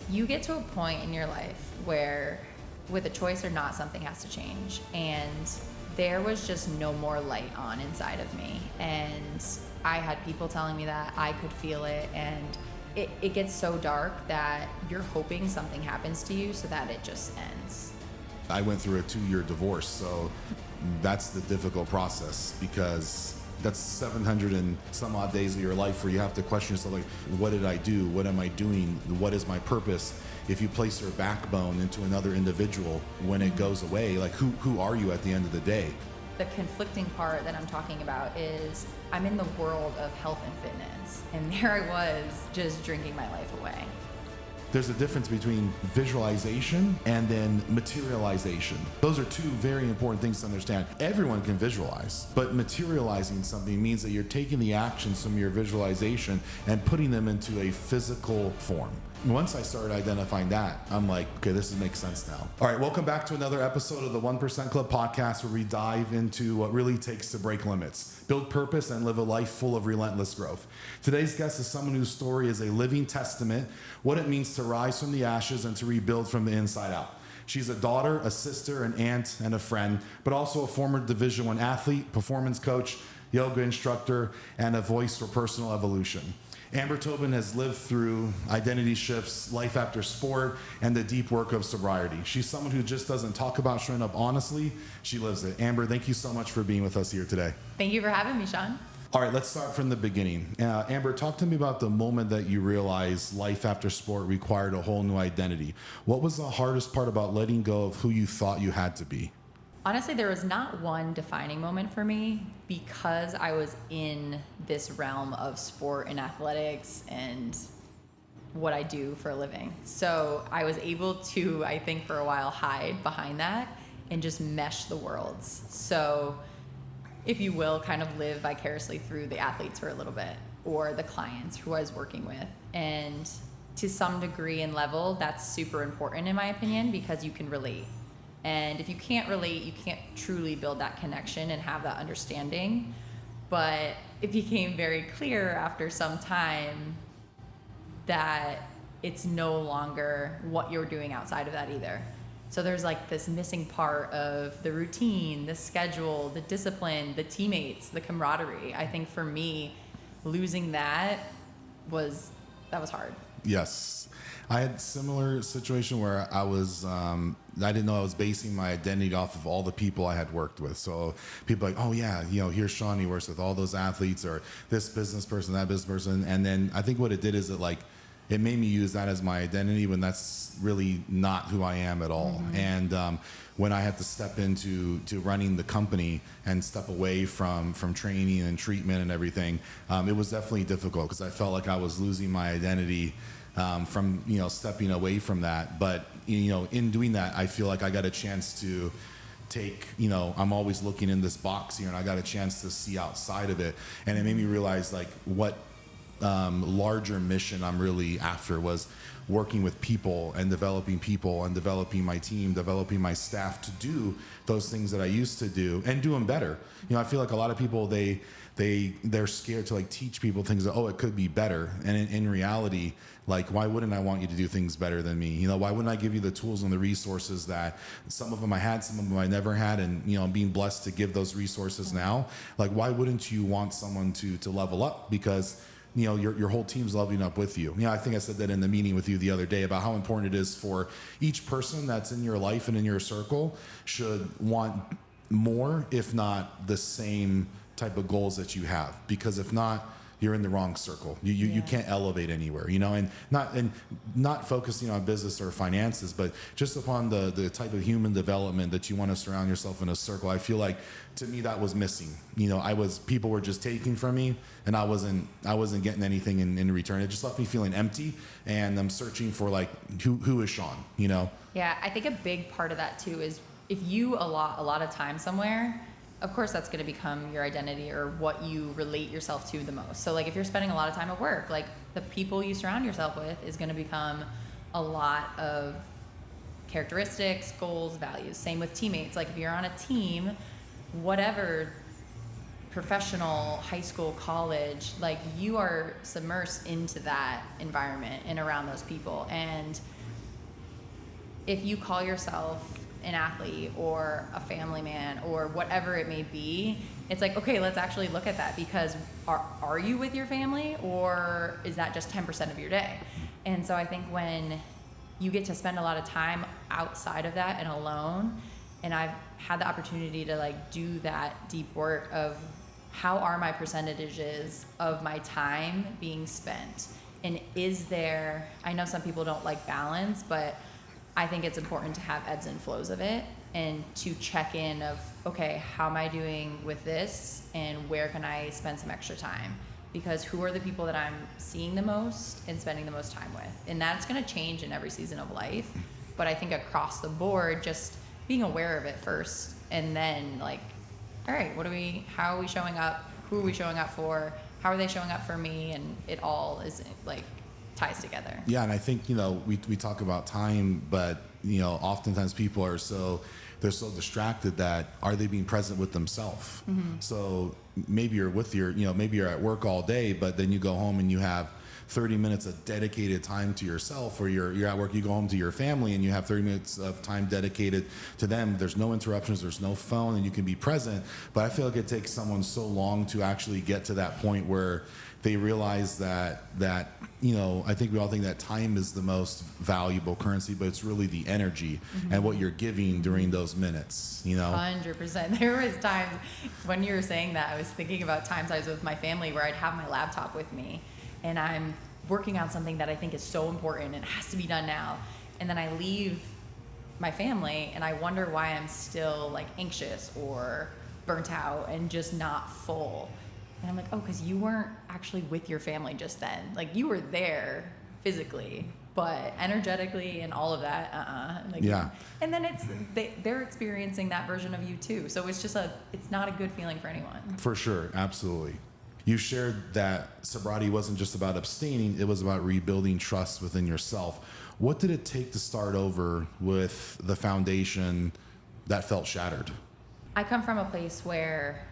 You get to a point in your life where with a choice or not, something has to change. And there was just no more light on inside of me. And I had people telling me that, I could feel it. And it gets so dark that you're hoping something happens to you so that it just ends. I went through a 2-year divorce, so that's the difficult process, because that's 700 and some odd days of your life where you have to question yourself, like, what did I do? What am I doing? What is my purpose? If you place your backbone into another individual, when it goes away, like who are you at the end of the day? The conflicting part that I'm talking about is I'm in the world of health and fitness, and there I was just drinking my life away. There's a difference between visualization and then materialization. Those are two very important things to understand. Everyone can visualize, but materializing something means that you're taking the actions from your visualization and putting them into a physical form. Once I started identifying that, I'm like, okay, this makes sense now. All right, welcome back to another episode of the 1% Club podcast, where we dive into what really takes to break limits, build purpose, and live a life full of relentless growth. Today's guest is someone whose story is a living testament, what it means to rise from the ashes and to rebuild from the inside out. She's a daughter, a sister, an aunt, and a friend, but also a former Division I athlete, performance coach, yoga instructor, and a voice for personal evolution. Amber Tobin has lived through identity shifts, life after sport, and the deep work of sobriety. She's someone who just doesn't talk about showing up honestly, she lives it. Amber, thank you so much for being with us here today. Thank you for having me, Sean. All right, let's start from the beginning. Amber, talk to me about the moment that you realized life after sport required a whole new identity. What was the hardest part about letting go of who you thought you had to be? Honestly, there was not one defining moment for me, because I was in this realm of sport and athletics and what I do for a living. So I was able to, I think for a while, hide behind that and just mesh the worlds. So, if you will, kind of live vicariously through the athletes for a little bit, or the clients who I was working with. And to some degree and level, that's super important in my opinion, because you can relate. And if you can't relate, you can't truly build that connection and have that understanding. But it became very clear after some time that it's no longer what you're doing outside of that either. So there's like this missing part of the routine, the schedule, the discipline, the teammates, the camaraderie. I think for me, losing that was hard. Yes. I had a similar situation where I didn't know I was basing my identity off of all the people I had worked with. So people like, oh yeah, here's Sean, he works with all those athletes, or this business person, that business person. And then I think what it did is it made me use that as my identity, when that's really not who I am at all. Mm-hmm. And when I had to step into running the company and step away from training and treatment and everything, it was definitely difficult, because I felt like I was losing my identity from stepping away from that. But in doing that, I feel like I got a chance to take, I'm always looking in this box here, and I got a chance to see outside of it. And it made me realize like what larger mission I'm really after was working with people and developing my team, developing my staff to do those things that I used to do and do them better. I feel like a lot of people, they're scared to teach people things that, it could be better. And in reality, why wouldn't I want you to do things better than me? Why wouldn't I give you the tools and the resources that some of them I had, some of them I never had, and I'm being blessed to give those resources now. Why wouldn't you want someone to level up? Because your whole team's leveling up with you. I think I said that in the meeting with you the other day about how important it is for each person that's in your life and in your circle should want more, if not the same type of goals that you have. Because if not, you're in the wrong circle. You can't elevate anywhere, and not focusing on business or finances, but just upon the type of human development that you want to surround yourself in a circle. I feel like to me that was missing. People were just taking from me, and I wasn't getting anything in return. It just left me feeling empty, and I'm searching for who is Sean, Yeah, I think a big part of that too is if you allot a lot of time somewhere, of course that's going to become your identity or what you relate yourself to the most. So if you're spending a lot of time at work, the people you surround yourself with is going to become a lot of characteristics, goals, values. Same with teammates. If you're on a team, whatever, professional, high school, college, you are submersed into that environment and around those people. And if you call yourself an athlete or a family man or whatever it may be, it's like, okay, let's actually look at that, because are you with your family, or is that just 10% of your day? And so I think when you get to spend a lot of time outside of that and alone, and I've had the opportunity to like do that deep work of how are my percentages of my time being spent, and is there, I know some people don't like balance, but I think it's important to have ebbs and flows of it, and to check in of, okay, how am I doing with this, and where can I spend some extra time? Because who are the people that I'm seeing the most and spending the most time with? And that's going to change in every season of life. But I think across the board, just being aware of it first, and then like, all right, how are we showing up? Who are we showing up for? How are they showing up for me? And it all is like ties together. Yeah, and I think, we talk about time, but, oftentimes people are they're so distracted that are they being present with themselves? Mm-hmm. So maybe you're with maybe you're at work all day, but then you go home and you have 30 minutes of dedicated time to yourself, or you're at work, you go home to your family and you have 30 minutes of time dedicated to them. There's no interruptions, there's no phone, and you can be present. But I feel like it takes someone so long to actually get to that point where they realize that I think we all think that time is the most valuable currency, but it's really the energy and what you're giving during those minutes, 100%. There was times when you were saying that, I was thinking about times I was with my family where I'd have my laptop with me and I'm working on something that I think is so important and it has to be done now. And then I leave my family and I wonder why I'm still like anxious or burnt out and just not full. And I'm like, oh, because you weren't actually with your family just then. Like, you were there physically, but energetically and all of that, Like, yeah. And then they're experiencing that version of you too. So it's not a good feeling for anyone. For sure, absolutely. You shared that sobriety wasn't just about abstaining, it was about rebuilding trust within yourself. What did it take to start over with the foundation that felt shattered? I come from a place where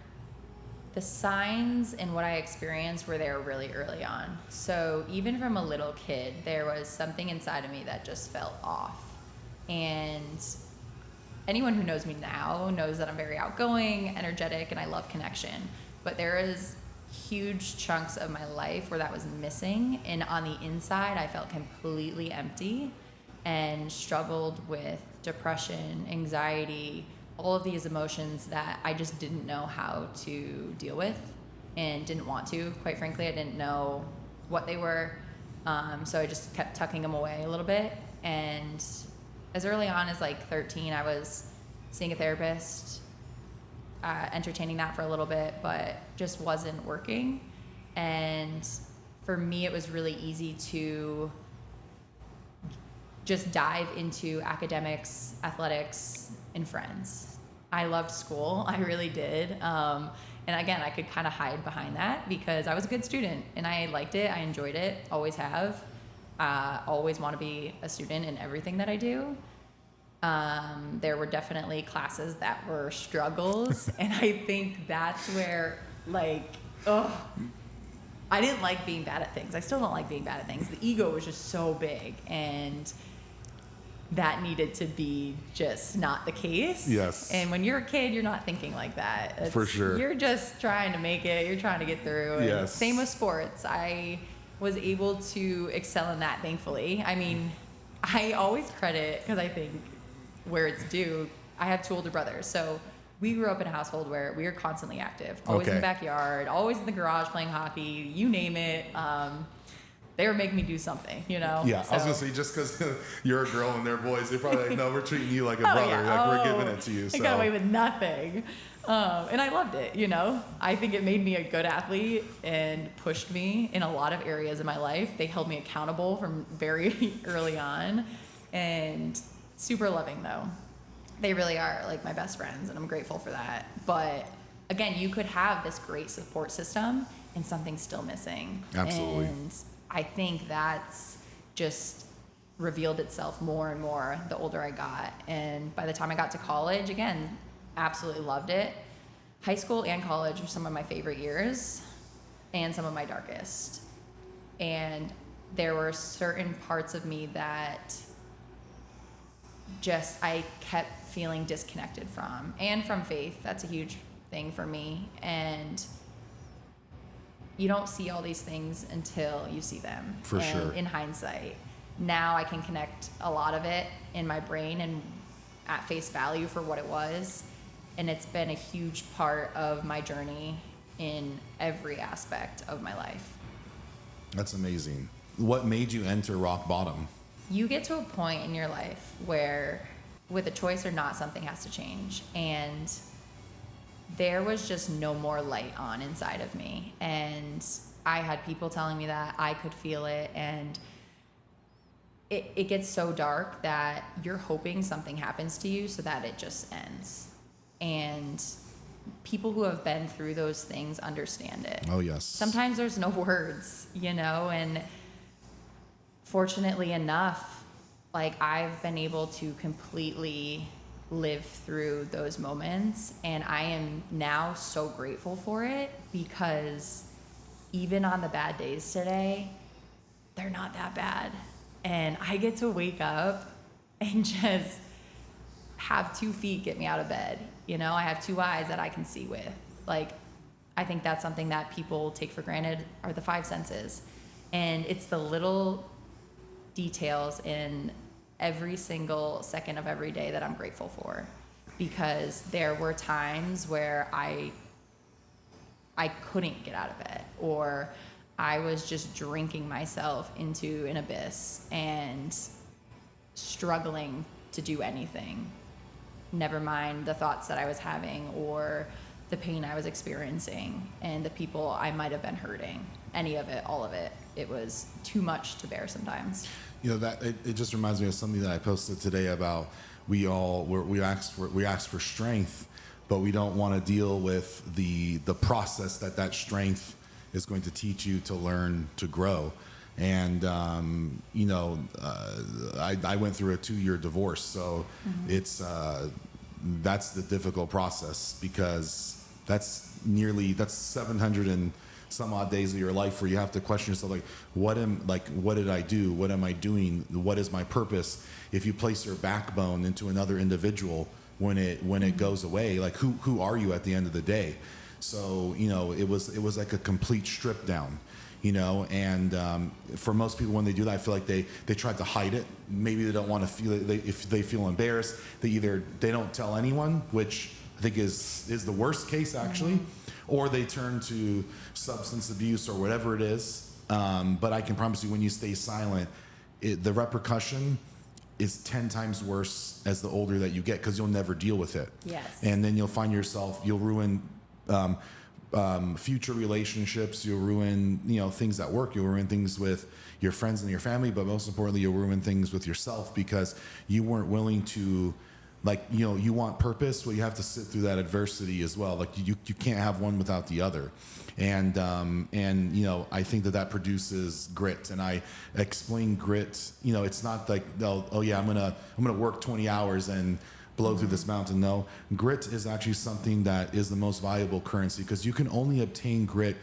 the signs and what I experienced were there really early on. So even from a little kid, there was something inside of me that just felt off. And anyone who knows me now knows that I'm very outgoing, energetic, and I love connection. But there is huge chunks of my life where that was missing. And on the inside, I felt completely empty and struggled with depression, anxiety, all of these emotions that I just didn't know how to deal with and didn't want to. Quite frankly, I didn't know what they were. So I just kept tucking them away a little bit. And as early on as like 13, I was seeing a therapist, entertaining that for a little bit, but just wasn't working. And for me, it was really easy to just dive into academics, athletics, and friends. I loved school, I really did. And again, I could kind of hide behind that because I was a good student and I liked it, I enjoyed it, always have. Always want to be a student in everything that I do. There were definitely classes that were struggles, and I think that's where, I didn't like being bad at things. I still don't like being bad at things. The ego was just so big, and that needed to be just not the case. Yes. And when you're a kid, you're not thinking like that. For sure. You're just trying to make it. You're trying to get through. And yes. Same with sports. I was able to excel in that, thankfully. I mean, I always credit, because I think where it's due, I have 2 older brothers. So we grew up in a household where we were constantly active. Always in the backyard, always in the garage playing hockey, you name it. They were making me do something, Yeah, so. I was going to say, just because you're a girl and they're boys, they're probably like, no, we're treating you like a brother. Yeah. Like, we're giving it to you. I got away with nothing. And I loved it, I think it made me a good athlete and pushed me in a lot of areas of my life. They held me accountable from very early on. And super loving, though. They really are like my best friends, and I'm grateful for that. But again, you could have this great support system and something's still missing. Absolutely. And I think that's just revealed itself more and more the older I got. And by the time I got to college, again, absolutely loved it. High school and college were some of my favorite years and some of my darkest. And there were certain parts of me that just I kept feeling disconnected from, and from faith. That's a huge thing for me. And you don't see all these things until you see them. For sure. In hindsight, now I can connect a lot of it in my brain and at face value for what it was. And it's been a huge part of my journey in every aspect of my life. That's amazing. What made you enter rock bottom? You get to a point in your life where, with a choice or not, something has to change. And there was just no more light on inside of me. And I had people telling me that. I could feel it. And it gets so dark that you're hoping something happens to you so that it just ends. And people who have been through those things understand it. Oh, yes. Sometimes there's no words, and fortunately enough, like, I've been able to completely live through those moments, and I am now so grateful for it, because even on the bad days today, they're not that bad. And I get to wake up and just have 2 feet get me out of bed. I have 2 eyes that I can see with. Like, I think that's something that people take for granted, are the 5 senses. And it's the little details in every single second of every day that I'm grateful for, because there were times where I couldn't get out of bed, or I was just drinking myself into an abyss and struggling to do anything. Never mind the thoughts that I was having or the pain I was experiencing and the people I might have been hurting. Any of it, all of it. It was too much to bear sometimes. That it just reminds me of something that I posted today about we ask for strength, but we don't want to deal with the process that strength is going to teach you to learn to grow. And I went through a 2-year divorce, so it's that's the difficult process, because that's 700 and some odd days of your life where you have to question yourself, what did I do? What am I doing? What is my purpose? If you place your backbone into another individual, when it goes away, who are you at the end of the day? So it was like a complete strip down. And for most people, when they do that, I feel like they try to hide it. Maybe they don't want to feel it. If they feel embarrassed, they don't tell anyone, which I think is the worst case, actually, or they turn to substance abuse or whatever it is. But I can promise you, when you stay silent, the repercussion is 10 times worse as the older that you get, because you'll never deal with it. Yes. And then you'll find yourself, you'll ruin future relationships, you'll ruin things at work, you'll ruin things with your friends and your family, but most importantly, you'll ruin things with yourself, because you weren't willing to, you want purpose, well, you have to sit through that adversity as well. You can't have one without the other. And I think that produces grit. And I explain grit, it's not like, oh yeah, I'm gonna work 20 hours and blow through this mountain. No, grit is actually something that is the most valuable currency, because you can only obtain grit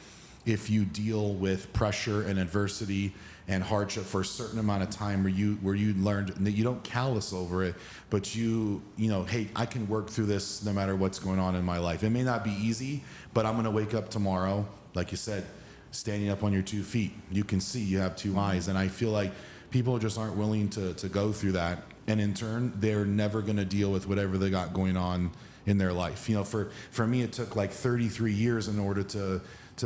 if you deal with pressure and adversity and hardship for a certain amount of time, where you learned that you don't callous over it, but hey, I can work through this no matter what's going on in my life. It may not be easy, but I'm going to wake up tomorrow, like you said, standing up on your 2 feet. You can see, you have 2 eyes. And I feel like people just aren't willing to go through that. And in turn, they're never going to deal with whatever they got going on in their life. For me, it took 33 years in order to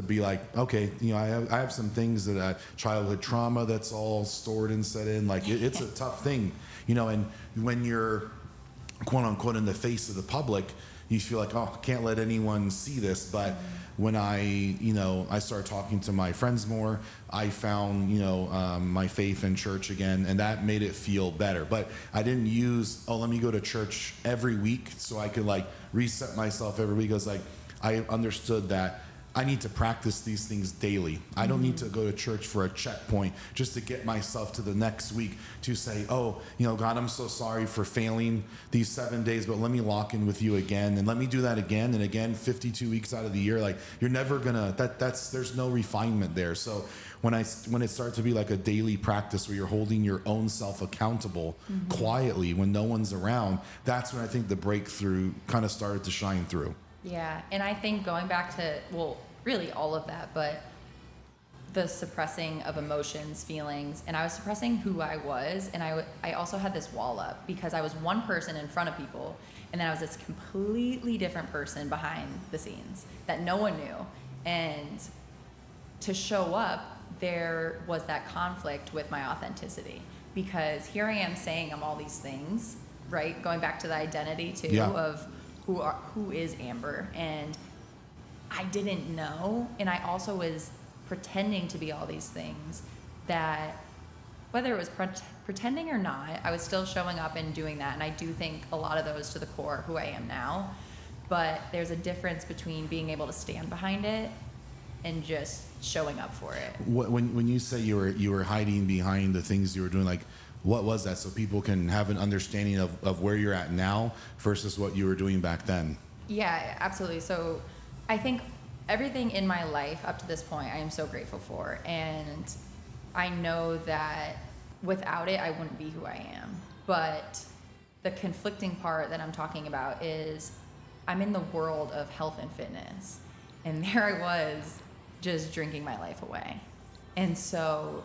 be like, okay, I have some things that childhood trauma that's all stored and set in. It's a tough thing, and when you're quote unquote in the face of the public, you feel like, oh, I can't let anyone see this. But when I started talking to my friends more, I found, my faith in church again, and that made it feel better. But I didn't use, let me go to church every week so I could reset myself every week. I was I understood that I need to practice these things daily. I don't need to go to church for a checkpoint just to get myself to the next week to say, oh, God, I'm so sorry for failing these 7 days, but let me lock in with you again, and let me do that again and again, 52 weeks out of the year. Like, you're never gonna, there's no refinement there. So when it starts to be like a daily practice where you're holding your own self accountable quietly when no one's around, that's when I think the breakthrough kind of started to shine through. Yeah, and I think going back to, well, really all of that, but the suppressing of emotions, feelings, and I was suppressing who I was, and I also had this wall up because I was one person in front of people, and then I was this completely different person behind the scenes that no one knew. And to show up, there was that conflict with my authenticity, because here I am saying I'm all these things, right? Going back to the identity too of who is Amber, and I didn't know, and I also was pretending to be all these things that, whether it was pretending or not, I was still showing up and doing that, and I do think a lot of those to the core who I am now. But there's a difference between being able to stand behind it and just showing up for it. When you say you were hiding behind the things you were doing, like, what was that, so people can have an understanding of where you're at now versus what you were doing back then? Yeah, absolutely. So I think everything in my life up to this point I am so grateful for, and I know that without it I wouldn't be who I am. But the conflicting part that I'm talking about is I'm in the world of health and fitness, and there I was just drinking my life away. And so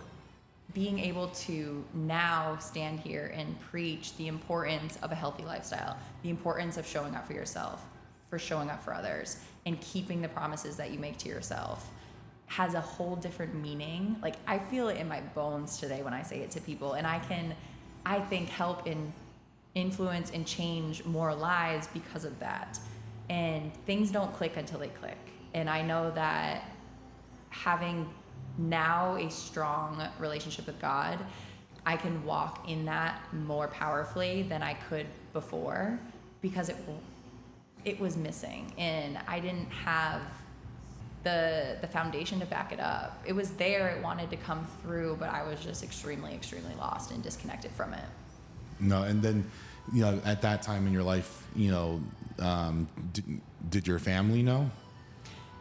being able to now stand here and preach the importance of a healthy lifestyle, the importance of showing up for yourself, for showing up for others, and keeping the promises that you make to yourself, has a whole different meaning. Like, I feel it in my bones today when I say it to people, and I can, I think, help and influence and change more lives because of that. And things don't click until they click. And I know that having now a strong relationship with God, I can walk in that more powerfully than I could before, because it was missing, and I didn't have the foundation to back it up. It was there, it wanted to come through, but I was just extremely, extremely lost and disconnected from it. No, and then, at that time in your life, did your family know?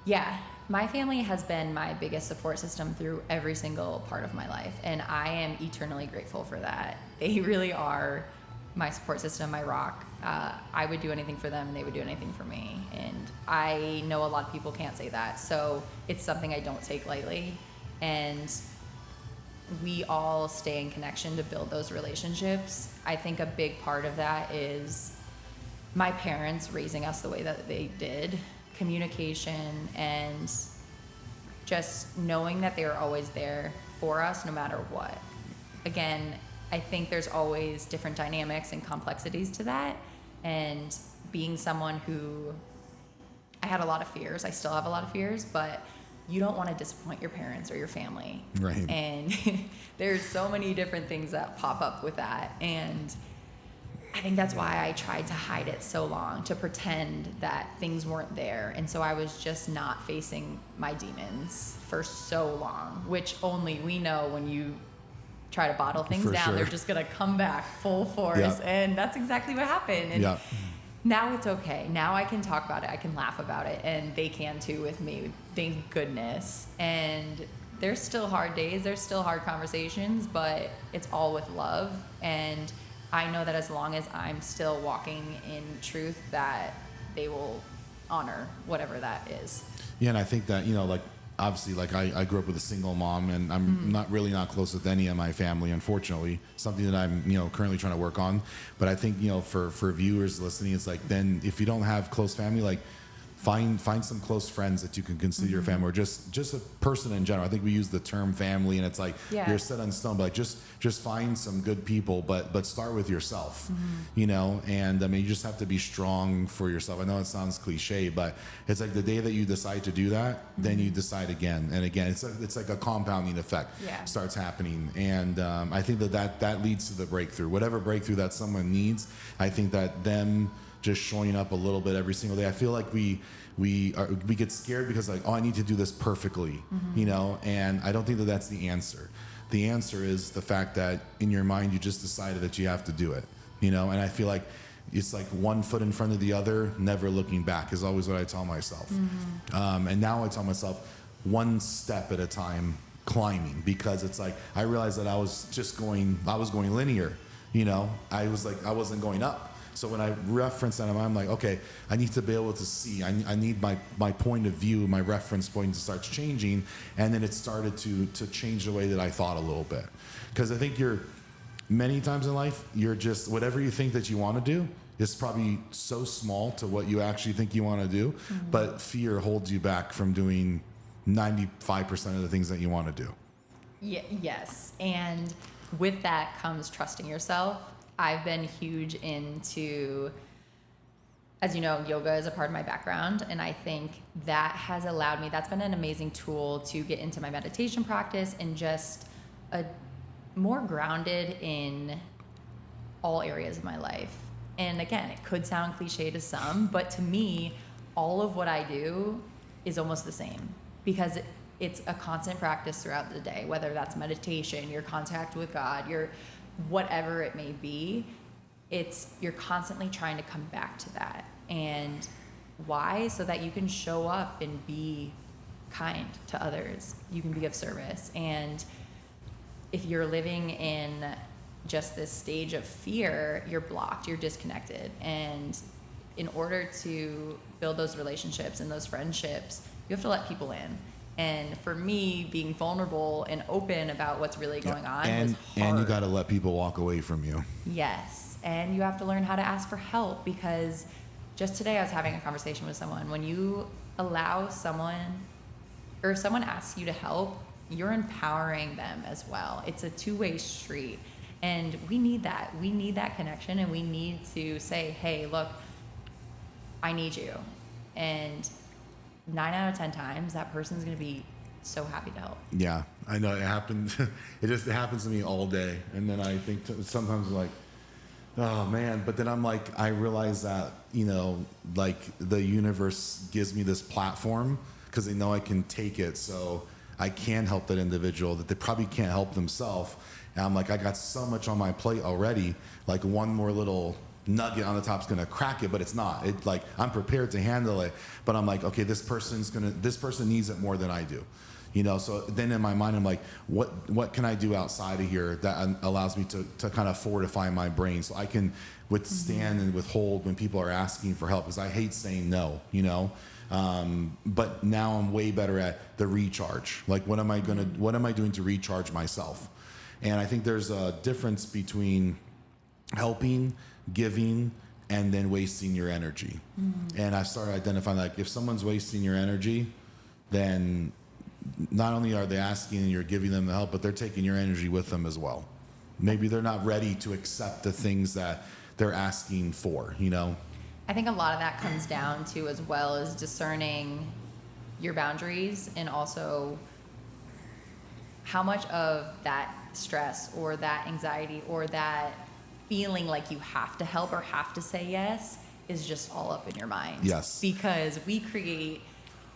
Yeah, my family has been my biggest support system through every single part of my life, and I am eternally grateful for that. They really are my support system, my rock. I would do anything for them, and they would do anything for me. And I know a lot of people can't say that, so it's something I don't take lightly. And we all stay in connection to build those relationships. I think a big part of that is my parents raising us the way that they did, communication, and just knowing that they were always there for us no matter what. Again, I think there's always different dynamics and complexities to that, and being someone who, I had a lot of fears, I still have a lot of fears, but you don't want to disappoint your parents or your family. Right. And there's so many different things that pop up with that, and I think that's why I tried to hide it so long, to pretend that things weren't there. And so I was just not facing my demons for so long, which only we know when you try to bottle things For down, sure. they're just going to come back full force. Yep. And that's exactly what happened. And Yep. now it's okay. Now I can talk about it. I can laugh about it. And they can too with me. Thank goodness. And there's still hard days. There's still hard conversations, but it's all with love. And I know that as long as I'm still walking in truth, that they will honor whatever that is. Yeah, and I think that, obviously, I grew up with a single mom, and I'm not close with any of my family, unfortunately. Something that I'm, currently trying to work on. But I think, for viewers listening, it's like, then if you don't have close family, like, find some close friends that you can consider your family, or just a person in general. I think we use the term family, and it's like, you're set on stone, but like, just find some good people, but start with yourself, and I mean, you just have to be strong for yourself. I know it sounds cliche, but it's like the day that you decide to do that, then you decide again and again. It's like a compounding effect starts happening, and I think that leads to the breakthrough. Whatever breakthrough that someone needs, I think that them just showing up a little bit every single day. I feel like we we get scared because like, oh, I need to do this perfectly, you know, and I don't think that that's the answer. The answer is the fact that in your mind, you just decided that you have to do it, you know, and I feel like it's like one foot in front of the other, never looking back is always what I tell myself. And now I tell myself one step at a time climbing, because it's like, I realized that I was going linear, you know, I wasn't going up. So when I reference that, I'm like, okay, I need to be able to see. I need my point of view, my reference point to start changing. And then it started to change the way that I thought a little bit. Because I think many times in life, you're just, whatever you think that you want to do is probably so small to what you actually think you want to do. But fear holds you back from doing 95% of the things that you want to do. Yes. And with that comes trusting yourself. I've been huge into, as you know, yoga is a part of my background. And I think that has allowed me, that's been an amazing tool to get into my meditation practice and just more grounded in all areas of my life. And again, it could sound cliche to some, but to me, all of what I do is almost the same, because it's a constant practice throughout the day, whether that's meditation, your contact with God, your whatever it may be. You're constantly trying to come back to that. And why? So that you can show up and be kind to others. You can be of service. And if you're living in just this stage of fear, you're blocked, you're disconnected. And in order to build those relationships and those friendships, you have to let people in. And for me, being vulnerable and open about what's really going on was hard. And you got to let people walk away from you. Yes. And you have to learn how to ask for help, because just today I was having a conversation with someone. When you allow someone, or if someone asks you to help, you're empowering them as well. It's a two-way street. And we need that. We need that connection, and we need to say, hey, look, I need you. And 9 out of 10 times, that person's going to be so happy to help. Yeah, I know it happened. It happens to me all day. And then I think sometimes I'm like, oh man. But then I'm like, I realize that, you know, like the universe gives me this platform because they know I can take it. So I can help that individual that they probably can't help themselves. And I'm like, I got so much on my plate already. Like one more little nugget on the top is gonna crack it, but it's not. It like I'm prepared to handle it, but I'm like, okay, this person needs it more than I do, you know. So then in my mind, I'm like, what can I do outside of here that allows me to kind of fortify my brain so I can withstand and withhold when people are asking for help, because I hate saying no, you know. But now I'm way better at the recharge. Like, what am I doing to recharge myself? And I think there's a difference between helping, giving, and then wasting your energy. And I started identifying, like, if someone's wasting your energy, then not only are they asking and you're giving them the help, but they're taking your energy with them as well. Maybe they're not ready to accept the things that they're asking for, you know? I think a lot of that comes down to, as well as discerning your boundaries, and also how much of that stress or that anxiety or that feeling like you have to help or have to say yes is just all up in your mind. Yes. Because we create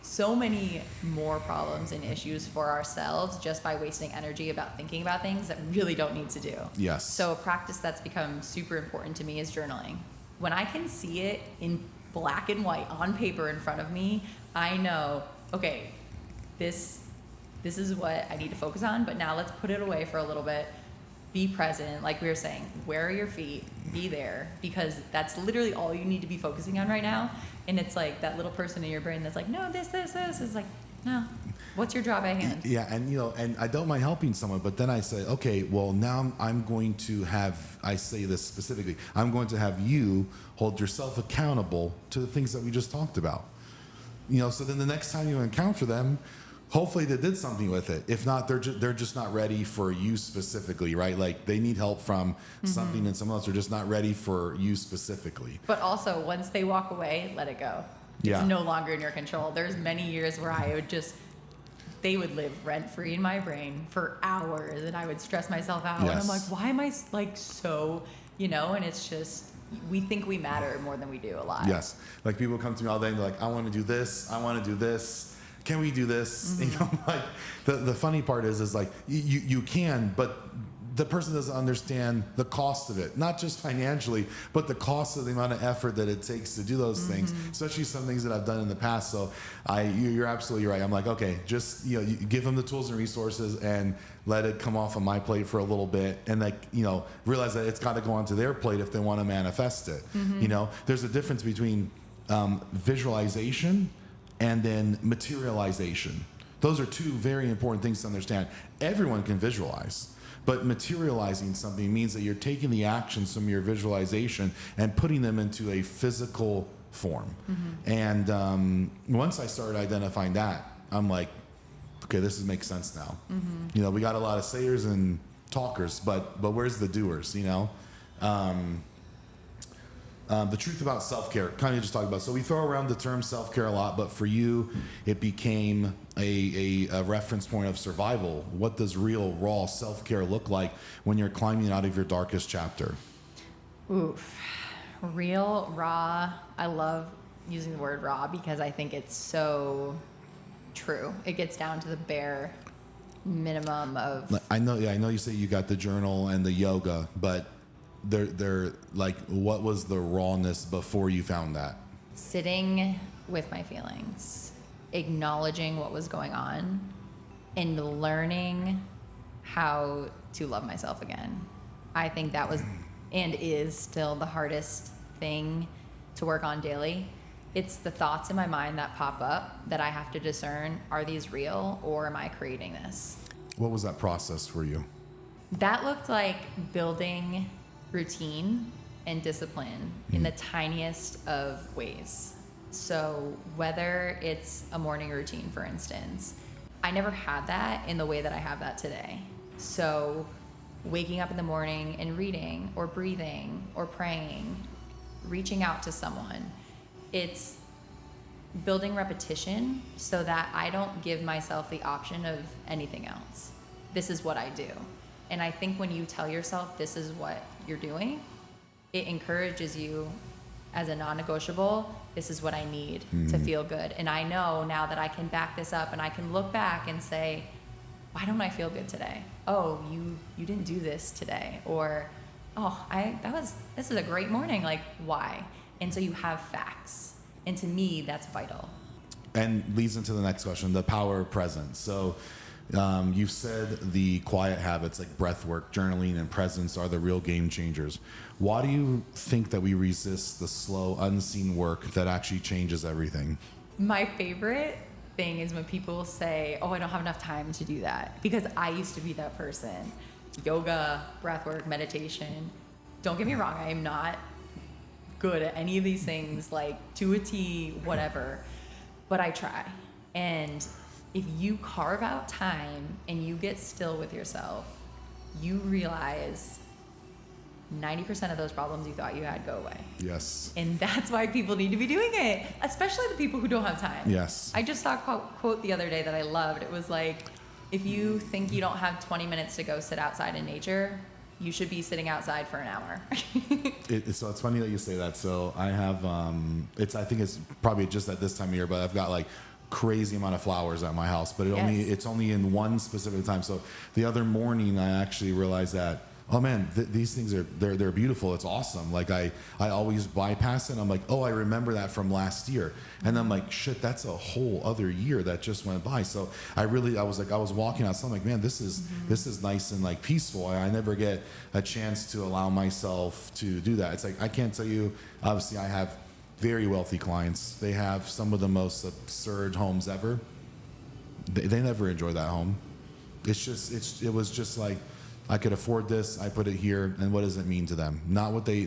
so many more problems and issues for ourselves just by wasting energy about thinking about things that we really don't need to do. Yes. So a practice that's become super important to me is journaling. When I can see it in black and white on paper in front of me, I know, okay, this is what I need to focus on, but now let's put it away for a little bit. Be present, like we were saying, where are your feet? Be there, because that's literally all you need to be focusing on right now. And it's like that little person in your brain that's like, no, this. It's like, no, what's your job at hand? Yeah, and you know, and I don't mind helping someone, but then I say, okay, well now I'm going to have, I say this specifically, I'm going to have you hold yourself accountable to the things that we just talked about. You know, so then the next time you encounter them, hopefully they did something with it. If not, they're just not ready for you specifically, right? Like they need help from something and someone else. They're just not ready for you specifically. But also, once they walk away, let it go. It's no longer in your control. There's many years where they would live rent-free in my brain for hours, and I would stress myself out. Yes. And I'm like, why am I like so, you know? And it's just, we think we matter more than we do a lot. Yes. Like people come to me all day and they're like, I want to do this. I want to do this. Can we do this? You know, like the funny part is like you can, but the person doesn't understand the cost of it, not just financially, but the cost of the amount of effort that it takes to do those things, especially some things that I've done in the past. So you're absolutely right. I'm like, okay, just, you give them the tools and resources and let it come off of my plate for a little bit. And like, realize that it's got to go onto their plate if they want to manifest it. There's a difference between visualization and then materialization. Those are two very important things to understand. Everyone can visualize. But materializing something means that you're taking the actions from your visualization and putting them into a physical form. And once I started identifying that, I'm like, okay, this makes sense now. We got a lot of sayers and talkers, but where's the doers? The truth about self-care, kind of just talk about. So we throw around the term self-care a lot, but for you, it became a reference point of survival. What does real, raw self-care look like when you're climbing out of your darkest chapter? Oof. Real, raw. I love using the word raw because I think it's so true. It gets down to the bare minimum of... I know you say you got the journal and the yoga, but they're like, what was the rawness before you found that? Sitting with my feelings, acknowledging what was going on, and learning how to love myself again. I think that was and is still the hardest thing to work on daily. It's the thoughts in my mind that pop up that I have to discern, are these real or am I creating this? What was that process for you? That looked like building routine and discipline in the tiniest of ways. So whether it's a morning routine, for instance, I never had that in the way that I have that today. So waking up in the morning and reading or breathing or praying, reaching out to someone, it's building repetition so that I don't give myself the option of anything else. This is what I do. And I think when you tell yourself this is what you're doing, it encourages you as a non-negotiable, this is what I need to feel good. And I know now that I can back this up and I can look back and say, why don't I feel good today? Oh, you didn't do this today. Or, oh, this is a great morning. Like, why? And so you have facts. And to me, that's vital. And leads into the next question, the power of presence. So you've said the quiet habits like breath work, journaling, and presence are the real game changers. Why do you think that we resist the slow, unseen work that actually changes everything? My favorite thing is when people say, oh, I don't have enough time to do that. Because I used to be that person. Yoga, breath work, meditation. Don't get me wrong, I am not good at any of these things, like to a T, whatever. But I try. And if you carve out time and you get still with yourself, you realize 90% of those problems you thought you had go away. Yes. And that's why people need to be doing it, especially the people who don't have time. Yes. I just saw a quote the other day that I loved. It was like, if you think you don't have 20 minutes to go sit outside in nature, you should be sitting outside for an hour. So it's funny that you say that. So I have, I think it's probably just at this time of year, but I've got like crazy amount of flowers at my house, but it's only in one specific time. So the other morning I actually realized that, oh man, these things they're beautiful. It's awesome. Like I always bypass it. I'm like, oh, I remember that from last year. And I'm like, shit, that's a whole other year that just went by. So I was walking outside. I'm like, man, this is nice and like peaceful. I never get a chance to allow myself to do that. It's like, I can't tell you, obviously I have very wealthy clients. They have some of the most absurd homes ever. They never enjoy that home. It was just like, I could afford this. I put it here, and what does it mean to them? Not what they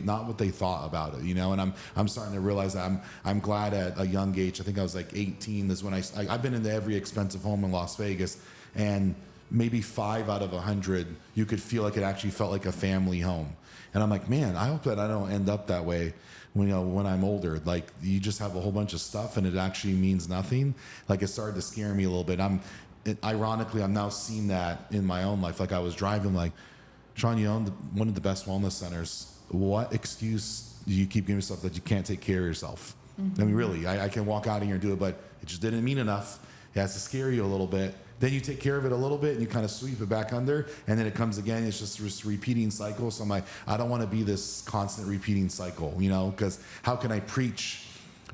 thought about it, And I'm starting to realize that I'm glad at a young age. I think I was like 18 is when I've been into every expensive home in Las Vegas, and maybe 5 out of 100 you could feel like it actually felt like a family home. And I'm like, man, I hope that I don't end up that way when I'm older. Like you just have a whole bunch of stuff and it actually means nothing. Like it started to scare me a little bit. Ironically, I'm now seeing that in my own life. Like I was driving, like, Sean, you own one of the best wellness centers what excuse do you keep giving yourself that you can't take care of yourself? I mean, really, I can walk out here and do it, but it just didn't mean enough. It has to scare you a little bit. Then you take care of it a little bit and you kind of sweep it back under, and then it comes again. It's just this repeating cycle. So I'm like, I don't want to be this constant repeating cycle, because how can I preach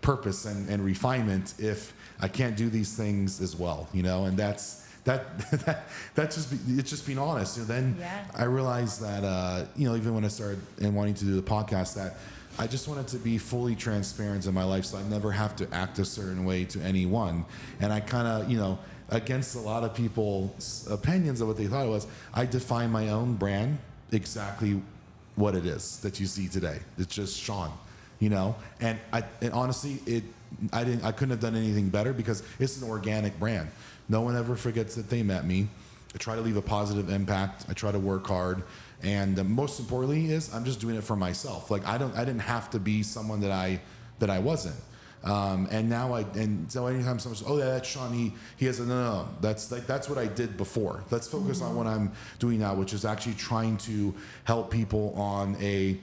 purpose and refinement if I can't do these things as well, and that's it's just being honest. And then I realized that, even when I started and wanting to do the podcast, that I just wanted to be fully transparent in my life, so I never have to act a certain way to anyone. And I kind of, against a lot of people's opinions of what they thought it was, I define my own brand exactly what it is that you see today. It's just Sean, and honestly, I couldn't have done anything better because it's an organic brand. No one ever forgets that they met me. I try to leave a positive impact. I try to work hard. And most importantly is I'm just doing it for myself. Like I didn't have to be someone that I wasn't. And now so anytime someone says, "Oh, yeah, that's Sean," he has no. That's what I did before. Let's focus on what I'm doing now, which is actually trying to help people on a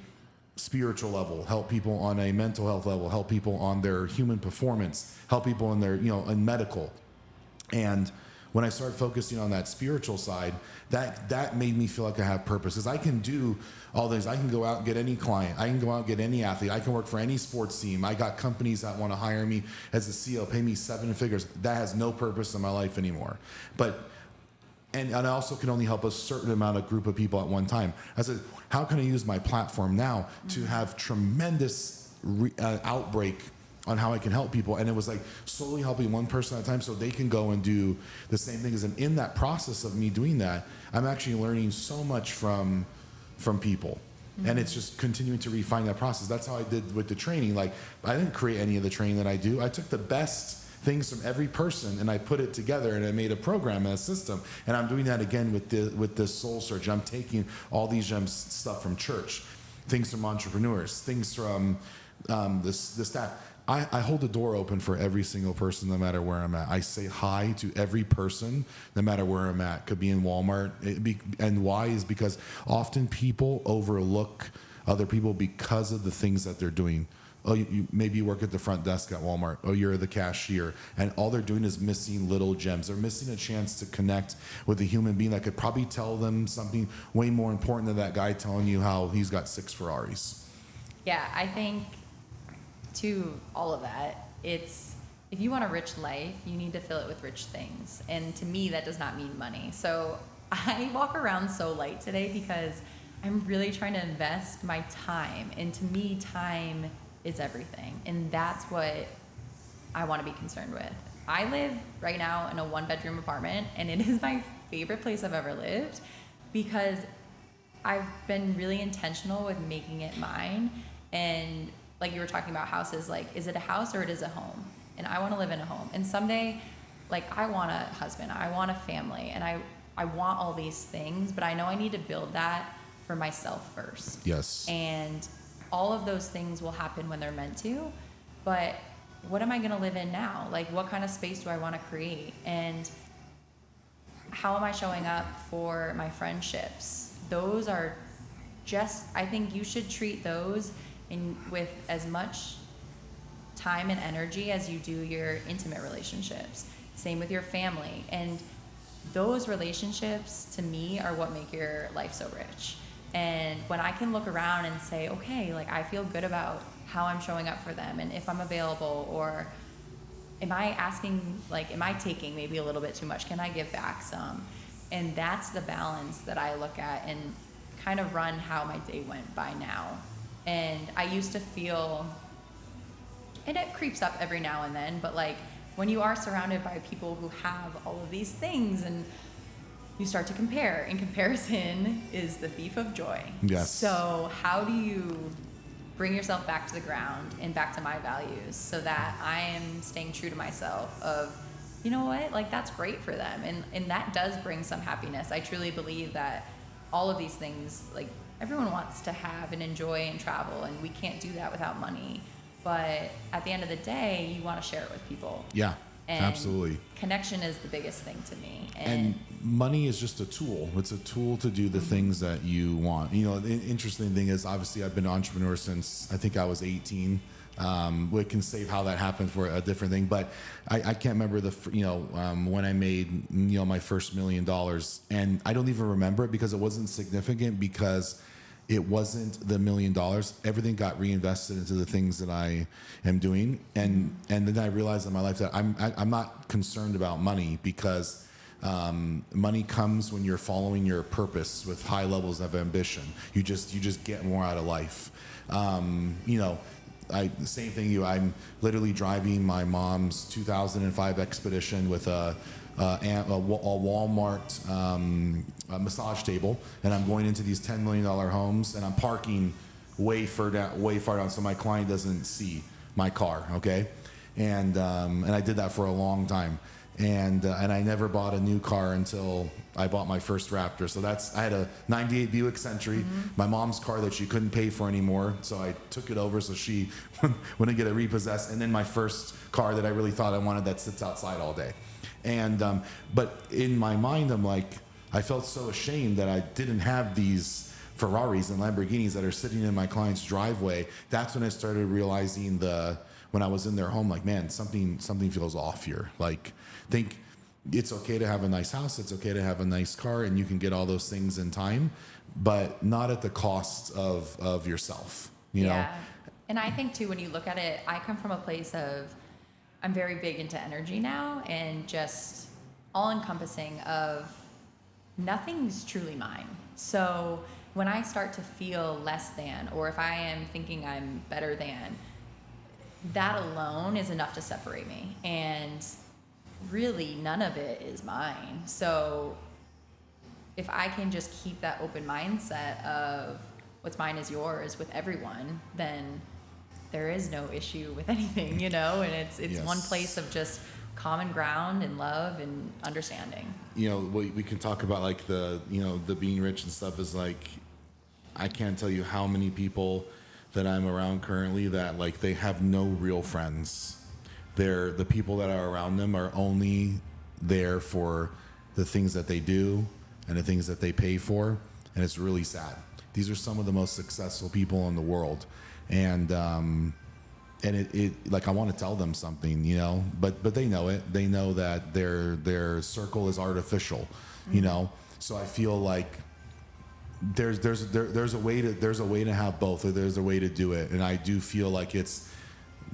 spiritual level, help people on a mental health level, help people on their human performance, help people in their in medical. And when I started focusing on that spiritual side, that made me feel like I have purpose. Because I can do all things. I can go out and get any client. I can go out and get any athlete. I can work for any sports team. I got companies that want to hire me as a CEO, pay me 7 figures. That has no purpose in my life anymore. And I also can only help a certain amount of group of people at one time. I said, how can I use my platform now to have tremendous outbreak on how I can help people? And it was like slowly helping one person at a time so they can go and do the same things. And in that process of me doing that, I'm actually learning so much from people. And it's just continuing to refine that process. That's how I did with the training. Like, I didn't create any of the training that I do. I took the best things from every person and I put it together and I made a program and a system. And I'm doing that again with this soul search. I'm taking all these gems, stuff from church, things from entrepreneurs, things from the staff. I hold the door open for every single person, no matter where I'm at. I say hi to every person, no matter where I'm at. Could be in Walmart. And why is because often people overlook other people because of the things that they're doing. Oh, maybe you work at the front desk at Walmart. Oh, you're the cashier. And all they're doing is missing little gems. They're missing a chance to connect with a human being that could probably tell them something way more important than that guy telling you how he's got 6 Ferraris. Yeah, I think to all of that, it's if you want a rich life, you need to fill it with rich things. And to me, that does not mean money. So I walk around so light today because I'm really trying to invest my time. And to me, time is everything. And that's what I want to be concerned with. I live right now in a 1-bedroom apartment, and it is my favorite place I've ever lived because I've been really intentional with making it mine. And like you were talking about houses, like, is it a house or it is a home? And I want to live in a home. And someday, like, I want a husband, I want a family, and I want all these things, but I know I need to build that for myself first. Yes. And all of those things will happen when they're meant to, but what am I going to live in now? Like, what kind of space do I want to create? And how am I showing up for my friendships? Those are just, I think you should treat those with as much time and energy as you do your intimate relationships. Same with your family. And those relationships, to me, are what make your life so rich. And when I can look around and say, okay, like, I feel good about how I'm showing up for them and if I'm available, or am I taking maybe a little bit too much? Can I give back some? And that's the balance that I look at and kind of run how my day went by now. And I used to feel, and it creeps up every now and then, but like when you are surrounded by people who have all of these things and you start to compare, and comparison is the thief of joy. Yes. So how do you bring yourself back to the ground and back to my values so that I am staying true to myself of, you know what, like, that's great for them. And that does bring some happiness. I truly believe that all of these things, like, everyone wants to have and enjoy and travel, and we can't do that without money. But at the end of the day, you want to share it with people. Yeah. And Absolutely. connection is the biggest thing to me. And money is just a tool. It's a tool to do the things that you want. You know, the interesting thing is, obviously, I've been an entrepreneur since I think I was 18. We can save how that happened for a different thing, but I can't remember when I made my first $1 million, and I don't even remember it because it wasn't significant, because it wasn't the $1 million. Everything got reinvested into the things that I am doing, and then I realized in my life that I'm not concerned about money, because money comes when you're following your purpose with high levels of ambition. You just get more out of life. The same thing. I'm literally driving my mom's 2005 Expedition with a Walmart a massage table, and I'm going into these $10 million homes, and I'm parking way far down, so my client doesn't see my car. Okay, and I did that for a long time, and I never bought a new car until I bought my first Raptor. So I had a '98 Buick Century, my mom's car that she couldn't pay for anymore. So I took it over so she wouldn't get it repossessed. And then my first car that I really thought I wanted, that sits outside all day. And but in my mind, I'm like, I felt so ashamed that I didn't have these Ferraris and Lamborghinis that are sitting in my client's driveway. That's when I started realizing when I was in their home, like, man, something feels off here. Like, think it's okay to have a nice house, it's okay to have a nice car, and you can get all those things in time, but not at the cost of yourself, you know? And I think too, when you look at it, I come from a place of, I'm very big into energy now, and just all encompassing of nothing's truly mine. So when I start to feel less than, or if I am thinking I'm better than, that alone is enough to separate me. And really none of it is mine. So if I can just keep that open mindset of what's mine is yours with everyone, then there is no issue with anything, you know? And it's Yes. one place of just common ground and love and understanding. You know, we can talk about like the being rich and stuff is like, I can't tell you how many people that I'm around currently that like they have no real friends. The people that are around them are only there for the things that they do and the things that they pay for, and it's really sad. These are some of the most successful people in the world, and it like, I want to tell them something, you know, but they know it. They know that their circle is artificial, you know. So I feel like there's a way to have both, or there's a way to do it, and I do feel like it's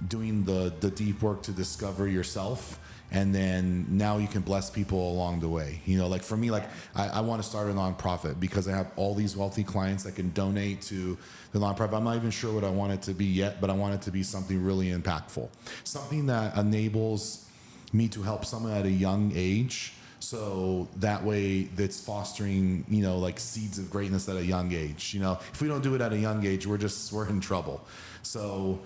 doing the deep work to discover yourself, and then now you can bless people along the way. You know, like for me, like I want to start a nonprofit because I have all these wealthy clients that can donate to the nonprofit. I'm not even sure what I want it to be yet, but I want it to be something really impactful, something that enables me to help someone at a young age. So that way that's fostering, you know, like seeds of greatness at a young age. You know, if we don't do it at a young age, we're in trouble. So,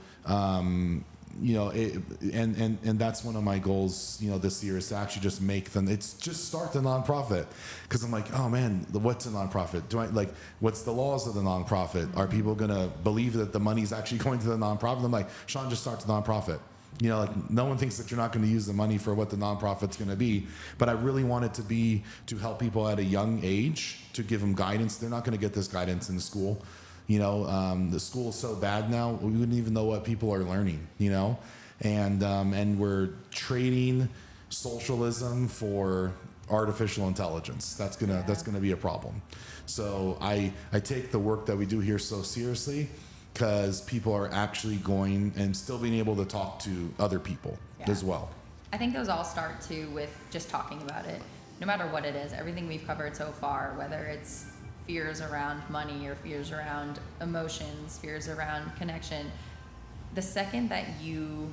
you know, and that's one of my goals, you know, this year is to actually just start the nonprofit. Cause I'm like, oh man, what's a nonprofit? What's the laws of the nonprofit? Are people going to believe that the money's actually going to the nonprofit? I'm like, Sean, just start the nonprofit. You know, like no one thinks that you're not going to use the money for what the nonprofit's going to be, but I really want it to be to help people at a young age, to give them guidance. They're not going to get this guidance in school. You know, the school is so bad now, we wouldn't even know what people are learning, you know, and we're trading socialism for artificial intelligence. That's gonna be a problem. So I take the work that we do here so seriously, because people are actually going and still being able to talk to other people as well. I think those all start too with just talking about it, no matter what it is. Everything we've covered so far, whether it's fears around money or fears around emotions, fears around connection, the second that you